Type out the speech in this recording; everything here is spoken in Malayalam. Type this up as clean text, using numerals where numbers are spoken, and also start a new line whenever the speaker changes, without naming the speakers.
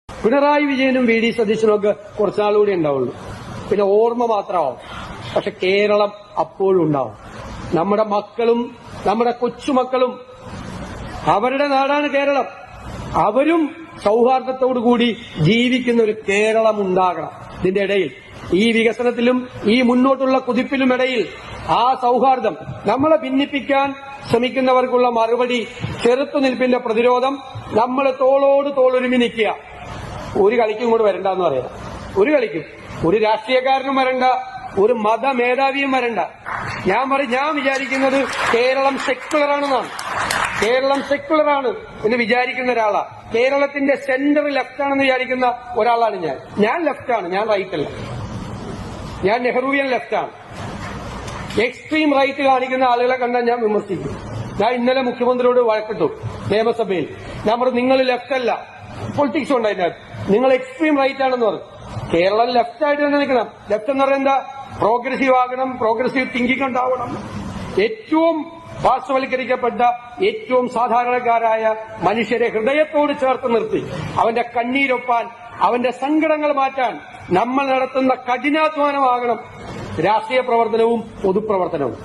പിണറായി വിജയനും വി ഡി സതീശനും ഒക്കെ കുറച്ചുനാളുകൂടി ഉണ്ടാവുള്ളൂ, പിന്നെ ഓർമ്മ മാത്രമാവും. പക്ഷെ കേരളം അപ്പോഴും ഉണ്ടാവും. നമ്മുടെ മക്കളും നമ്മുടെ കൊച്ചുമക്കളും, അവരുടെ നാടാണ് കേരളം. അവരും സൗഹാർദ്ദത്തോടുകൂടി ജീവിക്കുന്ന ഒരു കേരളം ഉണ്ടാകണം. ഇതിന്റെ ഇടയിൽ, ഈ വികസനത്തിലും ഈ മുന്നോട്ടുള്ള കുതിപ്പിലും ഇടയിൽ ആ സൗഹാർദ്ദം, നമ്മളെ ഭിന്നിപ്പിക്കാൻ ശ്രമിക്കുന്നവർക്കുള്ള മറുപടി, ചെറുത്തുനിൽപ്പിന്റെ പ്രതിരോധം, നമ്മൾ തോളോട് തോളൊരുമി നിൽക്കുക. ഒരു കളിക്കും കൂടെ വരണ്ടെന്ന് പറയാം. ഒരു കളിക്കും, ഒരു രാഷ്ട്രീയക്കാരനും വരണ്ട, ഒരു മതമേധാവിയും വരണ്ട. ഞാൻ വിചാരിക്കുന്നത് കേരളം സെക്യുലറാണെന്നാണ്. കേരളം സെക്യുലറാണ് എന്ന് വിചാരിക്കുന്ന ഒരാളാണ്. കേരളത്തിന്റെ സെന്റർ ലെഫ്റ്റ് ആണെന്ന് വിചാരിക്കുന്ന ഒരാളാണ് ഞാൻ. ഞാൻ ലെഫ്റ്റാണ്, ഞാൻ റൈറ്റല്ല. ഞാൻ നെഹ്റുവിയൻ ലെഫ്റ്റാണ്. എക്സ്ട്രീം റൈറ്റ് കാണിക്കുന്ന ആളുകളെ കണ്ടാൽ ഞാൻ വിമർശിക്കും. ഞാൻ ഇന്നലെ മുഖ്യമന്ത്രിയോട് വഴക്കിട്ടു നിയമസഭയിൽ. ഞാൻ പറഞ്ഞു, നിങ്ങൾ ലെഫ്റ്റ് അല്ല, പൊളിറ്റിക്സ് ഉണ്ട് അതിനകത്ത്, നിങ്ങൾ എക്സ്ട്രീം റൈറ്റ് ആണെന്ന് പറഞ്ഞു. കേരളം ലെഫ്റ്റ് ആയിട്ട് തന്നെ നിൽക്കണം. ലെഫ്റ്റ് എന്ന് പറയുന്നത് എന്താ? പ്രോഗ്രസീവ് ആകണം, പ്രോഗ്രസീവ് തിങ്കിങ് ഉണ്ടാവണം. ഏറ്റവും പാർശ്വവൽക്കരിക്കപ്പെട്ട, ഏറ്റവും സാധാരണക്കാരായ മനുഷ്യരെ ഹൃദയത്തോട് ചേർത്ത് നിർത്തി അവന്റെ കണ്ണീരൊപ്പാൻ, അവന്റെ സങ്കടങ്ങൾ മാറ്റാൻ നമ്മൾ നടത്തുന്ന കഠിനാധ്വാനമാകണം രാഷ്ട്രീയ പ്രവർത്തനവും പൊതുപ്രവർത്തനവും.